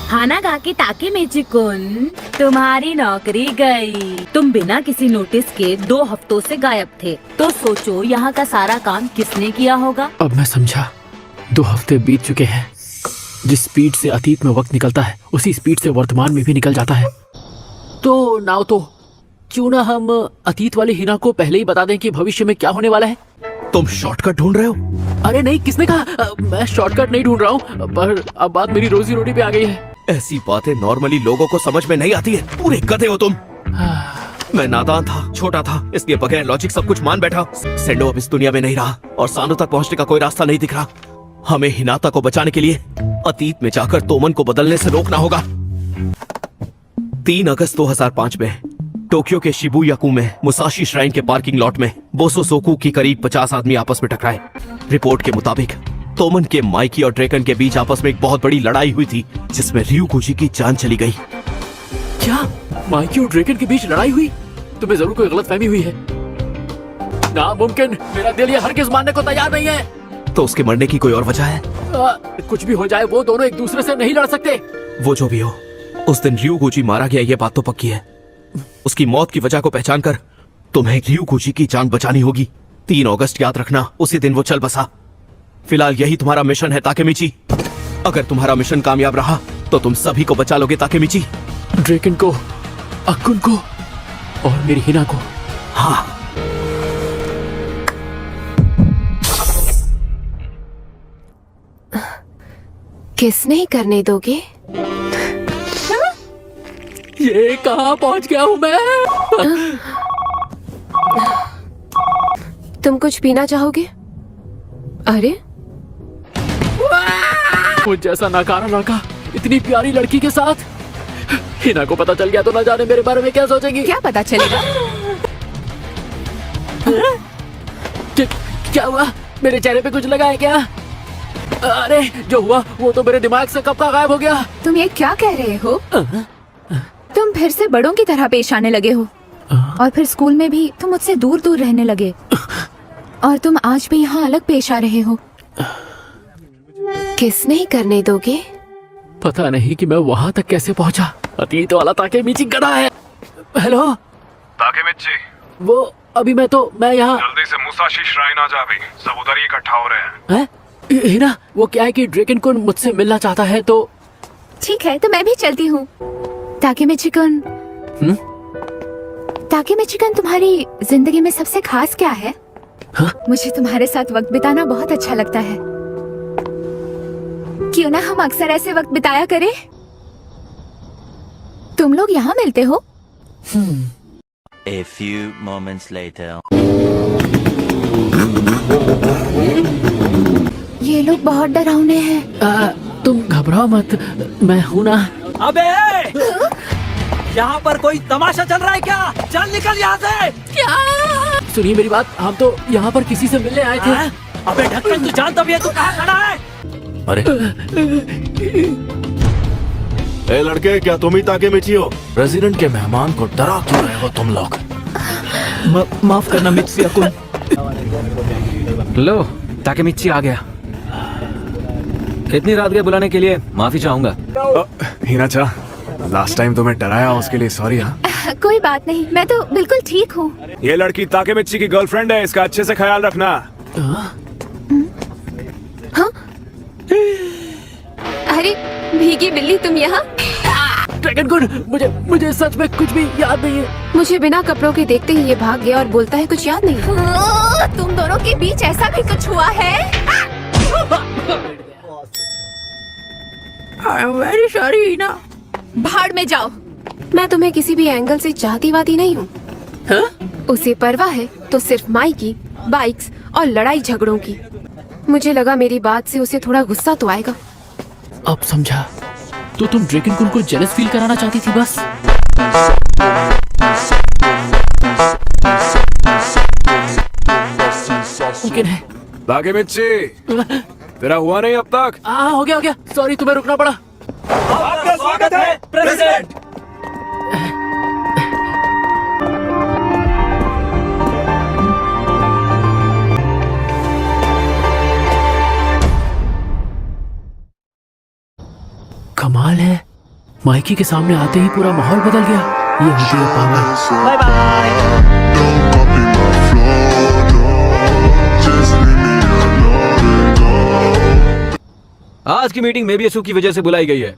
हानागाकी ताकेमिची-कुन, तुम्हारी नौकरी गई। तुम बिना किसी नोटिस के 2 हफ्तों से गायब थे, तो सोचो यहाँ का सारा काम किसने किया होगा। अब मैं समझा, 2 हफ्ते बीत चुके हैं। जिस स्पीड से अतीत में वक्त निकलता है, उसी स्पीड से वर्तमान में भी निकल जाता है। तो नाउ तो क्यों ना हम अतीत वाली हिना को पहले ही बता दें कि भविष्य में क्या होने वाला है। तुम शॉर्टकट ढूंढ रहे हो? अरे नहीं, किसने कहा? मैं शॉर्टकट नहीं ढूंढ रहा हूँ, पर अब बात मेरी रोजी रोटी पे आ गई है। ऐसी बातें नॉर्मली लोगों को समझ में नहीं आती है। पूरे गधे हो तुम। मैं नादान था, छोटा था, इसलिए बगैर लॉजिक सब कुछ मान बैठा। सेंडो अब इस दुनिया में नहीं रहा और सानो तक पहुंचने का कोई रास्ता नहीं दिख रहा। हमें हिनाता को बचाने के लिए अतीत में जाकर तोमन को बदलने से रोकना होगा। 3 अगस्त 2005 में टोक्यो के शिबुयाकू में मुसाशी श्राइन के पार्किंग लॉट में बोसोसोकू की करीब 50 आदमी आपस में टकराए। रिपोर्ट के मुताबिक तोमन के माइकी और ड्रैकन के बीच आपस में एक बहुत बड़ी लड़ाई हुई थी, जिसमें ryuguchi की जान चली गई। क्या माइकी और ड्रैकन के बीच लड़ाई हुई? तुम्हें जरूर कोई गलतफहमी हुई है। नामुमकिन, मेरा दिल ये हरगिज मानने को तैयार नहीं है। तो उसके मरने की कोई और वजह है? कुछ भी हो जाए, वो दोनों एक दूसरे से नहीं लड़ सकते। वो जो भी हो, उस दिन ryuguchi मारा गया, ये बात तो पक्की है। उसकी मौत की वजह को पहचान कर तुम्हें ryuguchi की जान बचानी होगी। 3 अगस्त याद रखना, उसी दिन वो चल बसा। फिलहाल यही तुम्हारा मिशन है ताकेमिची। अगर तुम्हारा मिशन कामयाब रहा तो तुम सभी को बचा लोगे ताकेमिची। ड्रैकन को, अकुन को और मेरी हिना को। हाँ। किस नहीं करने दोगे? ये कहाँ पहुँच गया हूँ मैं? तुम कुछ पीना चाहोगे? अरे मुझ जैसा नाकारा लड़का इतनी प्यारी लड़की के साथ। हिना को पता चल गया तो ना जाने मेरे बारे में क्या सोचेगी। क्या पता चलेगा? क्या हुआ? मेरे चेहरे पे कुछ लगा है क्या? अरे जो हुआ वो तो मेरे दिमाग से कब का गायब हो गया। तुम ये क्या कह रहे हो? तुम फिर से बड़ों की तरह पेश आने लगे हो, और फिर स्कूल में भी तुम मुझसे दूर दूर रहने लगे, और तुम आज भी यहाँ अलग पेश आ रहे हो। किस नहीं करने दोगे? पता नहीं कि मैं वहाँ तक कैसे पहुँचा। अतीत वाला ताकेमिची गधा है। हेलो ताकेमिची, वो अभी मैं यहाँ। जल्दी से मुसाशी श्राइन आ जावे, सब उधर ही इकट्ठा हो रहे हैं। हिना, वो क्या है कि ड्रैकन को मुझसे मिलना चाहता है, तो ठीक है, तो मैं भी चलती हूँ। ताकेमिची-कुन, ताकेमिची-कुन, तुम्हारी जिंदगी में सबसे खास क्या है? हाँ? मुझे तुम्हारे साथ वक्त बिताना बहुत अच्छा लगता है। क्यों ना हम अक्सर ऐसे वक्त बिताया करें? तुम लोग यहाँ मिलते हो? A few moments later. ये लोग बहुत डरावने हैं। तुम घबराओ मत, मैं हूँ ना। अबे यहाँ पर कोई तमाशा चल रहा है क्या? चल निकल यहाँ से। क्या? सुनिए मेरी बात, हम तो यहाँ पर किसी से मिलने आए थे। अबे ढक्कन, तू जानता भी है तू कहाँ खड़ा है? अरे ए लड़के, क्या तुम ही ताकेमिची हो? प्रेसिडेंट के मेहमान को डरा क्यों रहे हो तुम लोग? माफ करना मित्सुया-कुन। लो, ताकेमिची आ गया। इतनी रात के बुलाने के लिए माफी चाहूंगा। हिना-चा, लास्ट टाइम तुम्हें डराया, उसके लिए सॉरी। हाँ, कोई बात नहीं, मैं तो बिल्कुल ठीक हूँ। ये लड़की ताकेमिची की गर्लफ्रेंड है, इसका अच्छे से ख्याल रखना। हाँ? अरे भीगी बिल्ली, तुम यहाँ? ड्रैगन, मुझे सच में कुछ भी याद नहीं है। मुझे बिना कपड़ों के देखते ही ये भाग गया और बोलता है कुछ याद नहीं। तुम दोनों के बीच ऐसा भी कुछ हुआ है? Very sorry Hina. भाड़ में जाओ। मैं तुम्हें किसी भी एंगल से चाहती वाती नहीं हूँ। उसे परवाह है तो सिर्फ माइकी, बाइक्स और लड़ाई झगड़ों की। मुझे लगा मेरी बात से उसे थोड़ा गुस्सा तो आएगा। अब समझा, तो तुम ड्रैगन को जेलस फील कराना चाहती थी बस। मुमकिन है। ताकेमिची, तेरा हुआ नहीं अब तक? हो गया। सॉरी, तुम्हें रुकना पड़ा। आपका स्वागत है प्रेसिडेंट। कमाल है, माइकी के सामने आते ही पूरा माहौल बदल गया। ये होती है पावर। Bye bye. आज की मीटिंग मेबियसू की वजह से बुलाई गई है।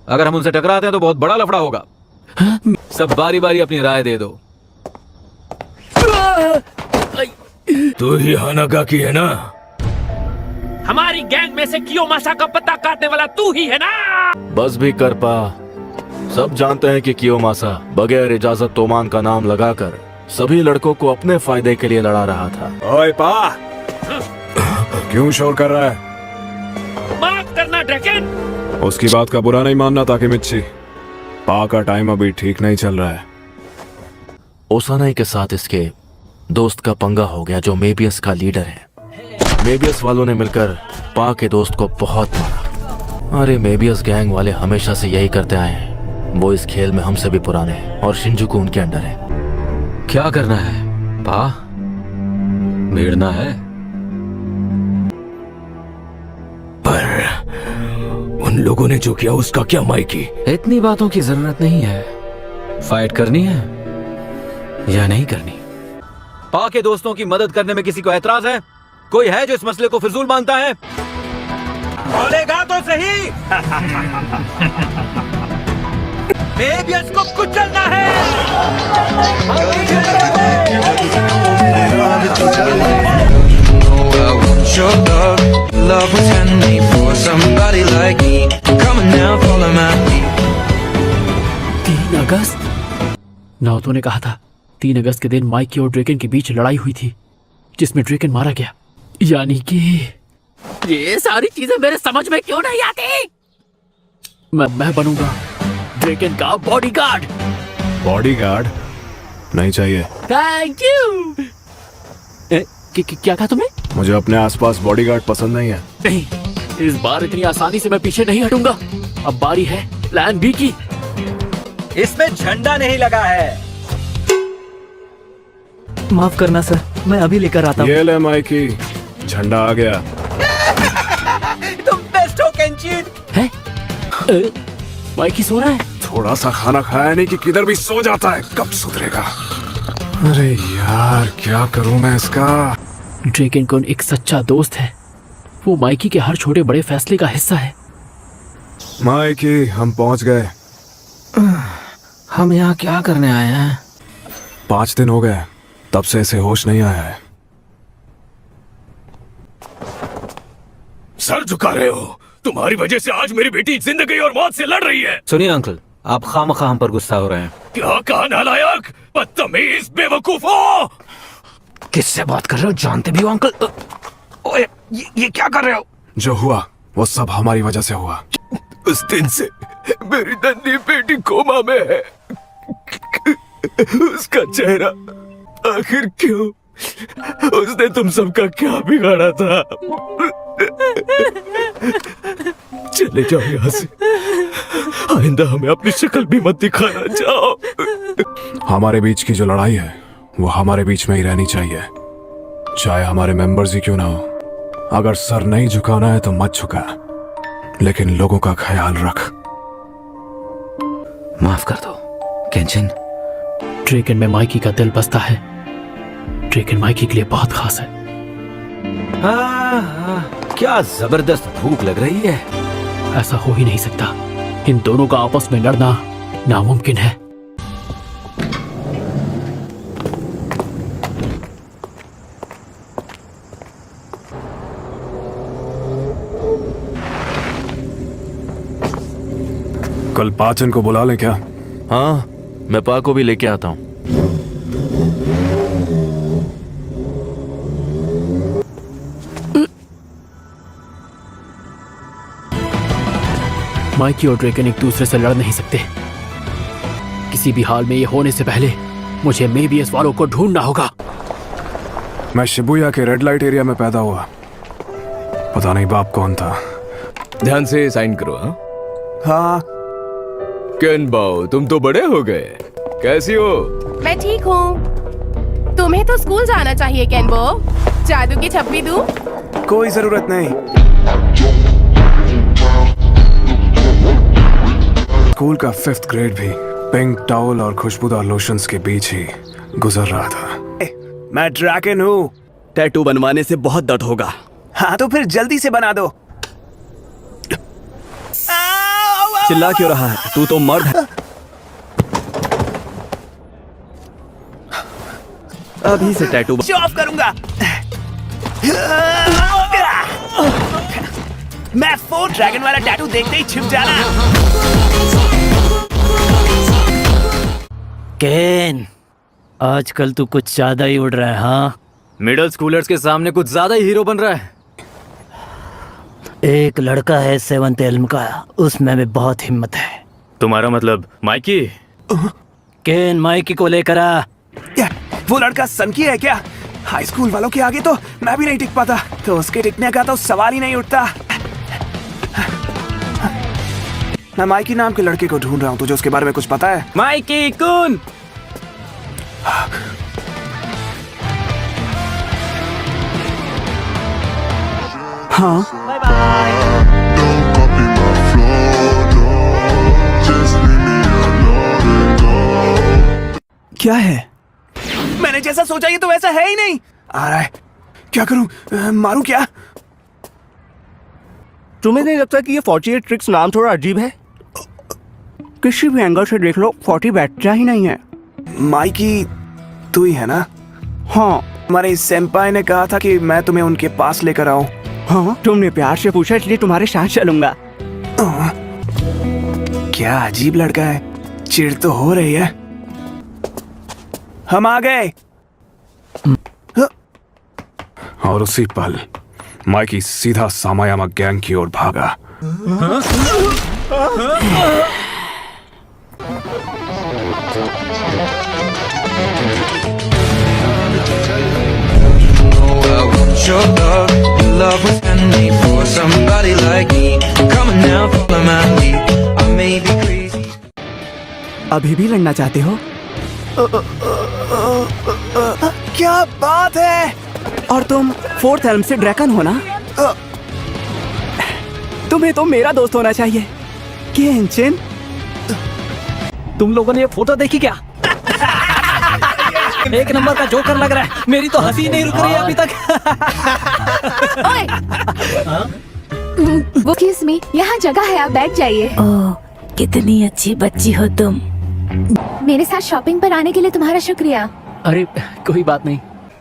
अगर हम उनसे टकराते हैं तो बहुत बड़ा लफड़ा होगा। सब बारी बारी अपनी राय दे दो। तू ही हानागा की है ना? हमारी गैंग में से कियोमासा का पत्ता काटने वाला तू ही है ना? बस भी कर पा। सब जानते हैं कि कियोमासा बगैर इजाजत तोमान का नाम लगाकर सभी लड़कों को अपने फायदे के लिए लड़ा रहा था। ओए पा, क्यों शोर कर रहा है? माफ करना ड्रैगन। उसकी बात का बुरा नहीं मानना ताकि मिच्छी। पा का टाइम अभी ठीक नहीं चल रहा है। ओसानाई के साथ इसके दोस्त का पंगा हो गया जो मेबियस का लीडर है। मेबियस वालों ने मिलकर पा के दोस्त को बहुत मारा। अरे मेबियस गैंग वाले हमेशा से यही करते आए हैं। वो इस खेल में हमसे भी पुराने हैं और शिंजुकू उनके अंडर है। क्या करना है पा? भिड़ना है? पर उन लोगों ने जो किया उसका क्या माइकी? इतनी बातों की जरूरत नहीं है। फाइट करनी है या नहीं करनी? पा के दोस्तों की मदद करने में किसी को ऐतराज है? कोई है जो इस मसले को फिजूल मानता है? बोलेगा तो सही। मेबियस को कुचलना है। Love was handmade for somebody like me. Come on now, follow my lead. 3 अगस्त। नाओतो ने कहा था 3 अगस्त के दिन माइकी और ड्रेकन के बीच लड़ाई हुई थी जिसमें ड्रेकन मारा गया। यानी कि ये सारी चीजें मेरे समझ में क्यों नहीं आती? मैं बनूंगा ड्रेकन का बॉडीगार्ड। बॉडीगार्ड नहीं चाहिए। Thank you. क्या कहा तुमने? मुझे अपने आसपास बॉडीगार्ड पसंद नहीं है। नहीं, इस बार इतनी आसानी से मैं पीछे नहीं हटूंगा। अब बारी है प्लान बी की। इसमें झंडा नहीं लगा है। माफ करना सर, मैं अभी लेकर आता हूँ। ये ले माइकी, झंडा आ गया। तुम बेस्ट हो केंचिन। है? माइकी सो रहा है। थोड़ा सा खाना खाया नहीं कि किधर भी सो जाता है। कब सुधरेगा? अरे यार क्या करूं मैं इसका? ड्रेकन कौन एक सच्चा दोस्त है। वो माइकी के हर छोटे बड़े फैसले का हिस्सा है। माइकी, हम पहुंच गए। हम यहाँ क्या करने आए हैं? 5 दिन हो गए तब से इसे होश नहीं आया है। सर झुका रहे हो? तुम्हारी वजह से आज मेरी बेटी जिंदगी और मौत से लड़ रही है। सुनिए अंकल, आप खामखा हम पर गुस्सा हो रहे हैं। क्या कहा नालायक, बदतमीज, बेवकूफो! किससे बात कर रहे हो? जानते भी हो अंकल? ओए, ये क्या कर रहे हो? जो हुआ वो सब हमारी वजह से हुआ। उस दिन से मेरी नन्ही बेटी कोमा में है। उसका चेहरा आखिर क्यों? उसने तुम सबका क्या बिगाड़ा था? चले जाओ यहाँ से। आइंदा हमें अपनी शक्ल भी मत दिखाना। जाओ। हमारे बीच की जो लड़ाई है वो हमारे बीच में ही रहनी चाहिए, चाहे हमारे मेंबर्स ही क्यों ना हो। अगर सर नहीं झुकाना है तो मत झुका, लेकिन लोगों का ख्याल रख। माफ कर दो केंचिन। ड्रेकन में माइकी का दिल बसता है। ड्रेकन माइकी के लिए बहुत खास है। क्या जबरदस्त भूख लग रही है। ऐसा हो ही नहीं सकता। इन दोनों का आपस में लड़ना नामुमकिन है। कल पाचन को बुला लें क्या? हाँ, मैं पा को भी लेके आता हूँ। माइकी और ड्रेकन एक दूसरे से लड़ नहीं सकते। किसी भी हाल में ये होने से पहले मुझे मेबियस वालों को ढूंढना होगा। मैं शिबुया के रेड लाइट एरिया में पैदा हुआ। पता नहीं बाप कौन था। ध्यान से साइन करो। हाँ। केनबाओ, तुम तो बड़े हो गए। कैसी हो? मैं ठीक हूँ। तुम्हें तो स्कूल जाना चाहिए केनबो। जादू की छप्पी दूँ? कोई जरूरत नहीं। स्कूल का 5th ग्रेड भी पिंक टॉवल और खुशबूदार लोशंस के बीच ही गुजर रहा था। मैं ड्रैगन हूँ। टैटू बनवाने से बहुत दर्द होगा। हाँ तो फिर जल्दी से बना दो। चिल्ला क्यों रहा है? तू तो मर्द है। अभी से टैटू शो ऑफ करूंगा। मैं 4 ड्रैगन वाला टैटू देखते ही छिप जाना। केन, आजकल तू कुछ ज्यादा ही उड़ रहा है। हाँ, मिडिल स्कूलर्स के सामने कुछ ज्यादा ही हीरो बन रहा है। एक लड़का है 7th एल्म का, उसमें भी बहुत हिम्मत है। तुम्हारा मतलब माइकी? केन, माइकी को लेकर आ। वो लड़का सनकी है क्या? हाई स्कूल वालों के आगे तो मैं भी नहीं टिक पाता, तो उसके टिकने का तो सवाल ही नहीं उठता। मैं माइकी नाम के लड़के को ढूंढ रहा हूँ, तुझे उसके बारे में कुछ पता है? माइकी कौन? हाँ, क्या है? मैंने जैसा सोचा ये तो वैसा है ही नहीं। आ रहा है, क्या करूं? मारूं क्या? तुम्हें नहीं लगता कि ये 48 ट्रिक्स नाम थोड़ा अजीब है? किसी भी एंगल से देख लो 40 बैठता ही नहीं है। माइकी तू ही है ना? हाँ, हमारे सेम्पाई ने कहा था कि मैं तुम्हें उनके पास लेकर आऊं। हाँ, तुमने प्यार से पूछा इसलिए तुम्हारे साथ चलूंगा। क्या अजीब लड़का है, चिढ़ तो हो रही है। हम आ गए। और उसी पल माइकी सीधा सामायामा गैंग की ओर भागा। Your love, your love was handmade for somebody like me. Come on now, follow my lead. I may be crazy. अभी भी लड़ना चाहते हो? क्या बात है? और तुम 4th एल्म से ड्रैगन हो ना? तुम्हें तो मेरा दोस्त होना चाहिए। केनचिन, तुम लोगों ने ये फोटो देखी क्या? एक नंबर का जोकर लग रहा है। मेरी तो हंसी नहीं रुक रही है अभी तक। वो किस में यहाँ जगह है, आप बैठ जाइए। ओह, कितनी अच्छी बच्ची हो तुम। मेरे साथ शॉपिंग पर आने के लिए तुम्हारा शुक्रिया। अरे कोई बात नहीं।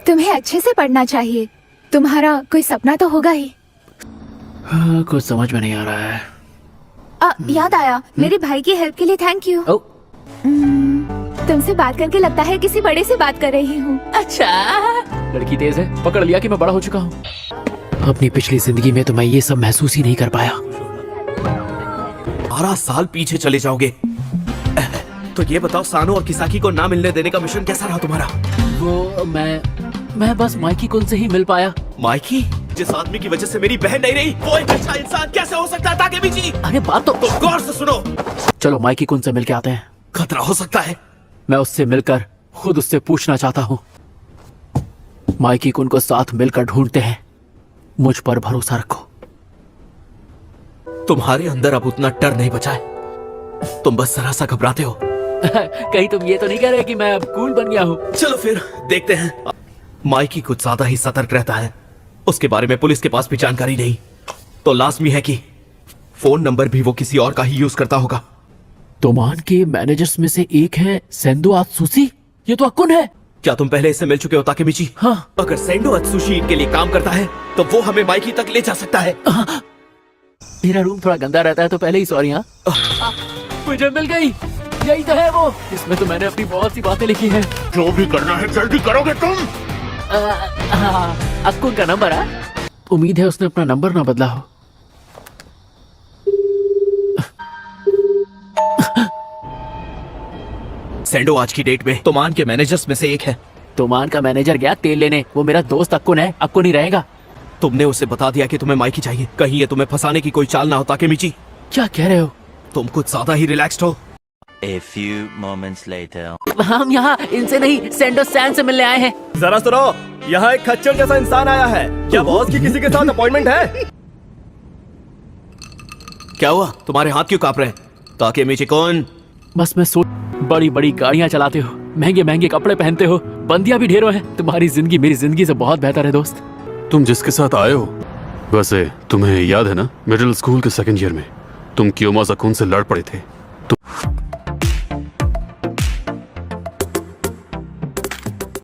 तुम्हें अच्छे से पढ़ना चाहिए। तुम्हारा कोई सपना तो होगा ही। हाँ, कुछ समझ में नहीं आ रहा है। याद आया, मेरे भाई की हेल्प के लिए थैंक यू। ओ, तुमसे बात करके लगता है किसी बड़े से बात कर रही हूँ। अच्छा, लड़की तेज है, पकड़ लिया कि मैं बड़ा हो चुका हूँ। अपनी पिछली जिंदगी में तो मैं ये सब महसूस ही नहीं कर पाया। 12 साल पीछे चले जाओगे। तो ये बताओ, सानो और किसाकी को ना मिलने देने का मिशन कैसा रहा तुम्हारा? वो मैं बस माइकी कुन से ही मिल पाया। माइकी, जिस आदमी की वजह से मेरी बहन नहीं रही, वो एक अच्छा इंसान कैसे हो सकता है? ताकेमिची, अरे बात तो गौर से सुनो। चलो माइकी कुन से मिल के आते हैं। खतरा हो सकता है। मैं उससे मिलकर खुद उससे पूछना चाहता हूँ। माइकी कुन को साथ मिलकर ढूंढते हैं। मुझ पर भरोसा रखो। तुम्हारे अंदर अब उतना डर नहीं बचा है। तुम बस जरा सा घबराते हो। कहीं तुम ये तो नहीं कह रहे कि मैं अब कूल बन गया हूँ? चलो फिर देखते हैं। माइकी कुछ ज्यादा ही सतर्क रहता है। उसके बारे में पुलिस के पास भी जानकारी नहीं, तो लाजमी है कि फोन नंबर भी वो किसी और का ही यूज करता होगा। तोमान के मैनेजर्स में से एक है सेंदो आत्सुशी। ये तो अकुन है। क्या तुम पहले इससे मिल चुके हो ताकेमिची? हाँ। अगर सेंडो अत्सुशी इनके लिए काम करता है तो वो हमें माइकी तक ले जा सकता है। मेरा रूम थोड़ा गंदा रहता है तो पहले ही सॉरी। हाँ, मुझे मिल गई। यही तो है वो। इसमें तो मैंने अपनी बहुत सी बातें लिखी हैं। जो भी करना है जल्दी करोगे तुम। अकुन का नंबर है। उम्मीद है उसने अपना नंबर ना बदला हो। सेंडो आज की डेट में तोमान के मैनेजर्स में से एक है। तोमान का मैनेजर गया तेल लेने। वो मेरा दोस्त अकुन है। अकुन ही रहेगा। तुमने उसे बता दिया कि तुम्हें माइकी चाहिए। कहीं ये तुम्हें फंसाने की कोई चाल ना हो ताकेमिची। क्या कह रहे हो? तुम कुछ ज्यादा ही रिलैक्स्ड हो। A few moments later. हम यहाँ इनसे नहीं, सेंडो सैन से मिलने आए हैं। जरा सुनो, यहाँ एक खच्चर जैसा इंसान आया है। क्या बॉस की किसी के साथ अपॉइंटमेंट है? क्या हुआ? तुम्हारे हाथ क्यों कांप रहे हैं? ताकेमिची-कुन, बस मैं सोच, बड़ी बड़ी गाड़ियां चलाते हो, महंगे महंगे कपड़े पहनते हो, बंदियां भी ढेरों हैं। तुम्हारी जिंदगी मेरी जिंदगी से बहुत बेहतर है दोस्त। तुम जिसके साथ आए हो, वैसे तुम्हें याद है ना, मिडिल स्कूल के सेकंड ईयर में तुम कियोमाजा-कुन से लड़ पड़े थे।